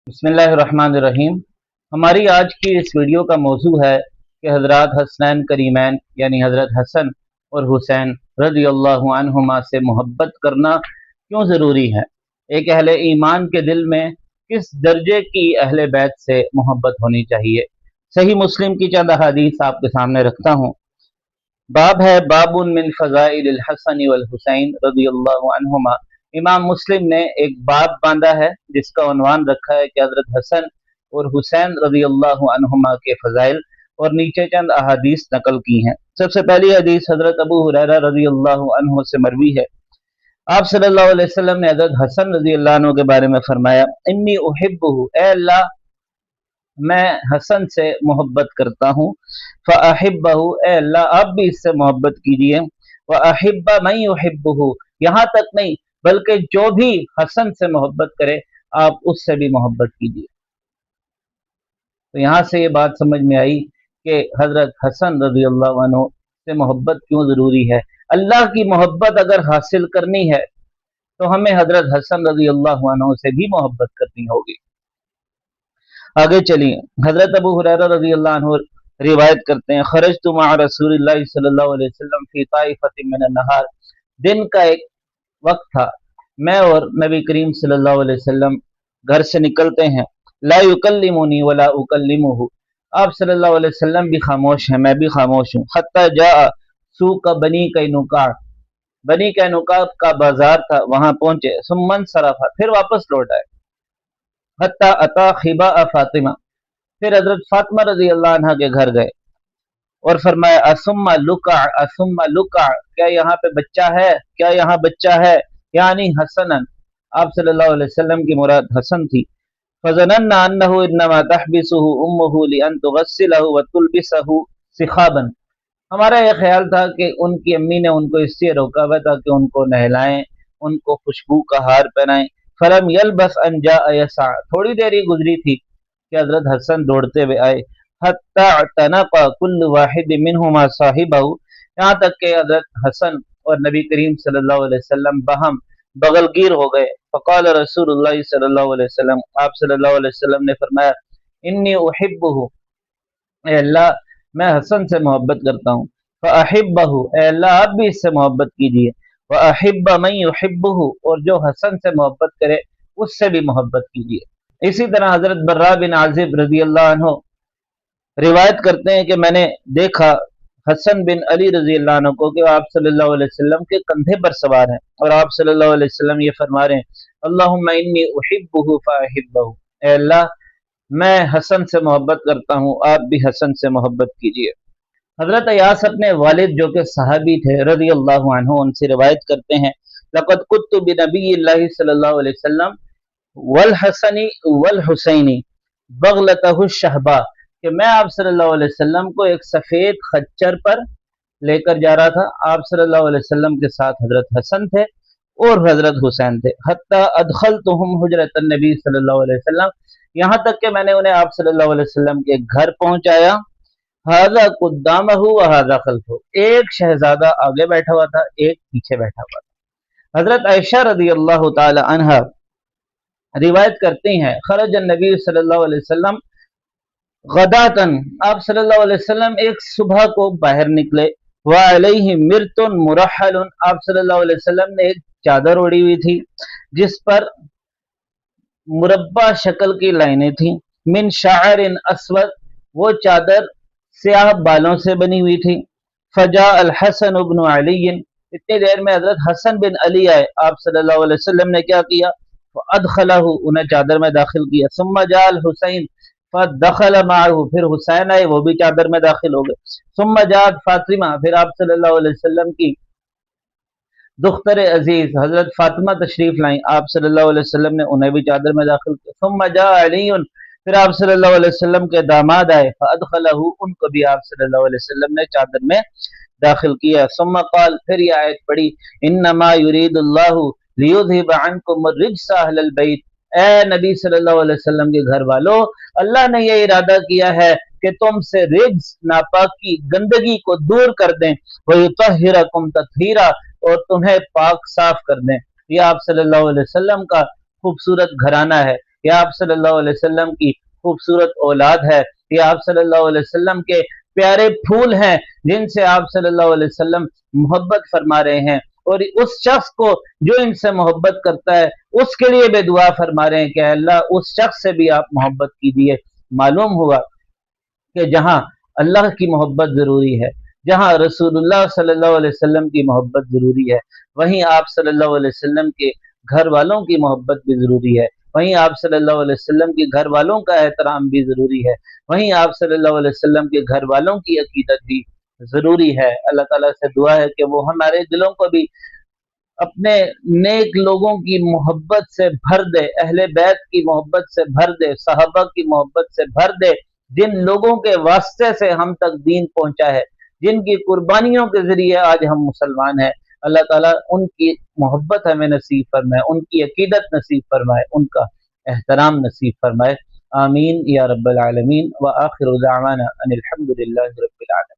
बिस्मिल्लाहिर्रहमानिर्रहीम। हमारी आज की इस वीडियो का मौजू है कि हज़रात हसनैन करीमैन यानी हज़रत हसन और हुसैन रज़ी अल्लाहु अन्हुमा से मोहब्बत करना क्यों ज़रूरी है। एक अहले ईमान के दिल में किस दर्जे की अहले बैत से मोहब्बत होनी चाहिए। सही मुस्लिम की चंद अहादीस आपके सामने रखता हूँ। बाब है बाबुन मिन फ़ज़ाइलिल हसन वल हुसैन रज़ियल्लाहु अन्हुमा। इमाम मुस्लिम ने एक बाब बांधा है जिसका उन्वान रखा है कि हज़रत हसन और हुसैन रज़ियल्लाहु अन्हुमा के फ़ज़ाइल, और नीचे चंद अहादीस नकल की हैं। सबसे पहली हदीस हज़रत अबू हुरैरा रज़ियल्लाहु अन्हु से मरवी है। आप सल्लल्लाहु अलैहि वसल्लम ने हज़रत हसन रज़ियल्लाहु अन्हु के बारे में फरमाया, इन्नी उहिब्बुहु, ए अल्लाह मैं हसन से मोहब्बत करता हूँ। फ़अहिब्बहु, ए अल्लाह आप भी इससे मोहब्बत कीजिए। व अहिब्बा मन युहिब्बुहु, यहाँ तक नहीं बल्कि जो भी हसन से मोहब्बत करे आप उससे भी मोहब्बत कीजिए। तो यहाँ से ये बात समझ में आई कि हजरत हसन रज़ी अल्लाह अन्हु से मोहब्बत क्यों ज़रूरी है। अल्लाह की मोहब्बत अगर हासिल करनी है तो हमें हजरत हसन रज़ी अल्लाह अन्हु से भी मोहब्बत करनी होगी। आगे चलिए, हजरत अबू हुरैरा रज़ी अल्लाह अन्हु रिवायत करते हैं, खरजतु मअ रसूलिल्लाहि सल्लल्लाहु अलैहि वसल्लम फी ताइफतिन मिनन नहार। दिन का एक वक्त था, मैं और नबी करीम सल्लल्लाहु अलैहि वसल्लम घर से निकलते हैं। ला युकल्लिमुनी वला उकल्लिमुहु, आप सल्लल्लाहु अलैहि वसल्लम भी खामोश हैं, मैं भी खामोश हूँ। हत्ता जाअ सूक बनी कैनुका, बनी कैनुका का बाजार था, वहां पहुंचे। सुम्मन सराफा, फिर वापस लौट आए। हत्ता अता खिबा फातिमा, फिर हजरत फातिमा रजी अल्लाह अन्हा के घर गए और फरमाया, असुम्मा लुका, क्या यहाँ पे बच्चा है, क्या यहाँ बच्चा है, यानी हसनन, आप सल्लल्लाहु अलैहि वसल्लम की मुराद हसन थी। फज़नन्ना अन्नहु इन्नमा तहबिसुहु उम्मुहु लिअन तुगस्सिलहु व तुलबिसहु सिखाबन, हमारा यह ख्याल था कि उनकी अम्मी ने उनको इससे रोका हुआ था कि उनको नहलाएं, उनको खुशबू का हार पहनाएं। फलम यलबस अन जाअ यसा, थोड़ी देर ही गुजरी थी कि हजरत हसन दौड़ते हुए आए। हत्ता तनक़ा कुल्लु वाहिद मिनहुमा साहिबहु, यहाँ तक कि हजरत हसन और नबी करीम सल्लल्लाहु अलैहि वसल्लम बहम बगलगीर हो गए। फ़क़ाल रसूलुल्लाह सल्लल्लाहु अलैहि वसल्लम, आप सल्लल्लाहु अलैहि वसल्लम ने फरमाया, इन्नी उहिब्बुहु, ए अल्लाह मैं हसन से मोहब्बत करता हूँ। फ़अहिब्बहु, ए अल्लाह आप भी इससे मोहब्बत कीजिए। व अहिब्ब मन युहिब्बुहु, और जो हसन से मोहब्बत करे उससे भी मोहब्बत कीजिए। इसी तरह हजरत बर्रा बिन आजिब रजी अल्लाह अन्हु रिवायत करते हैं कि मैंने देखा हसन बिन अली रजी अल्लाह अन्हु को कि आप सल्लल्लाहु अलैहि वसल्लम के कंधे पर सवार हैं और आप सल्लल्लाहु अलैहि वसल्लम ये फरमा रहे हैं, अल्लाहुम्मा इन्नी उहिब्बुहु फ़अहिब्बहु, ए अल्लाह मैं हसन से मोहब्बत करता हूँ, आप भी हसन से मोहब्बत कीजिए। हजरत अयास अपने वालिद जो कि सहाबी थे रज़ी अल्लाहु अन्हु, उनसे रिवायत करते हैं, लक़द कुन्तु बिनबिय्यिल्लाहि सल्लल्लाहु अलैहि वसल्लम वल हसनी वल हुसैनी बगलतहु शहबा, कि मैं आप सल्लल्लाहु अलैहि वसल्लम को एक सफेद खच्चर पर लेकर जा रहा था। आप सल्लल्लाहु अलैहि वसल्लम के साथ हजरत हसन थे और हजरत हुसैन थे। हत्ता अदखलतुहुम हुजरतन नबी सल्लल्लाहु अलैहि वसल्लम, यहाँ तक कि मैंने उन्हें आप सल्लल्लाहु अलैहि वसल्लम के घर पहुंचाया। हाजा कुद्दामहु व हाजा खल्फहु, एक शहजादा आगे बैठा हुआ था, एक पीछे बैठा हुआ था। हजरत आयशा रदी अल्लाह तआला अन्हा रिवायत करती हैं, खरज नबी सल्लल्लाहु अलैहि वसल्लम गदातन, आप सल्लल्लाहु अलैहि वसल्लम एक सुबह को बाहर निकले। व अलैहि मिर्तुन मुरहलुन, आप सल्लल्लाहु अलैहि वसल्लम ने एक चादर ओढ़ी हुई थी जिस पर मुरब्बा शक्ल की लाइनें थी। मिन शाअरिन अस्वद, वो चादर स्याह बालों से बनी हुई थी। फजा अल हसन इब्न अली, इतनी देर में हजरत हसन बिन अली आए। आप सल्लल्लाहु अलैहि वसल्लम ने क्या किया, अदखलहु, उन्हें चादर में दाखिल किया। सुम्मा जाल हुसैन फदखल माहु, फिर हुसैन आए, वो भी चादर में दाखिल हो गए। सुम्मा जात फातिमा, फिर आप सल्लल्लाहु अलैहि वसल्लम की दुख्तर अजीज हजरत फातिमा तशरीफ लाई, आप सल्लल्लाहु अलैहि वसल्लम ने उन्हें भी चादर में दाखिल किया। सुम्मा जा अलीयुन, फिर आप सल्लल्लाहु अलैहि वसल्लम के दामाद आए। फअदखलहु, उनको भी आप सल्लल्लाहु अलैहि वसल्लम ने चादर में दाखिल किया। सुम्मा क़ाल, फिर यह आयत पढ़ी, इन्नमा युरीदुल्लाहु लियुज़हिब अन्कुम अर्रिज्स अहलल बैत, ए नबी सल्लल्लाहु अलैहि वसल्लम के घर वालों, अल्लाह ने यह इरादा किया है कि तुमसे रिज्स, नापाकी, गंदगी को दूर कर दें। व युतहिरकुम तत्हीरा, और तुम्हें पाक साफ कर दें। यह आप सल्लल्लाहु अलैहि वसल्लम का खूबसूरत घराना है, ये आप सल्लल्लाहु अलैहि वसल्लम की खूबसूरत औलाद है, ये आप सल्लल्लाहु अलैहि वसल्लम के प्यारे फूल हैं जिनसे आप सल्लल्लाहु अलैहि वसल्लम मोहब्बत फरमा रहे हैं। और उस शख्स को जो इनसे मोहब्बत करता है उसके लिए भी दुआ फरमा रहे हैं कि अल्लाह उस शख्स से भी आप मोहब्बत कीजिए। मालूम हुआ कि जहाँ अल्लाह की मोहब्बत ज़रूरी है, जहाँ रसूलुल्लाह सल्लल्लाहु अलैहि वसल्लम की मोहब्बत ज़रूरी है, वहीं आप सल्लल्लाहु अलैहि वसल्लम के घर वालों की मोहब्बत भी ज़रूरी है, वहीं आप सल्लल्लाहु अलैहि वसल्लम के घर वालों का एहतराम भी ज़रूरी है, वहीं आप सल्लल्लाहु अलैहि वसल्लम के घर वालों की अकीदत भी ज़रूरी है। अल्लाह ताला से दुआ है कि वो हमारे दिलों को भी अपने नेक लोगों की मोहब्बत से भर दे, अहले बैत की मोहब्बत से भर दे, सहाबा की मोहब्बत से भर दे, जिन लोगों के वास्ते से हम तक दीन पहुंचा है, जिनकी कुर्बानियों के जरिए आज हम मुसलमान हैं। अल्लाह ताला उनकी मोहब्बत हमें नसीब फरमाए, उनकी अकीदत नसीब फरमाए, उनका एहतराम नसीब फरमाए। आमीन या रब्बल आलमीन व आखिरु दावाना अनिल हम्दुलिल्लाहि रब्बिल आलमीन।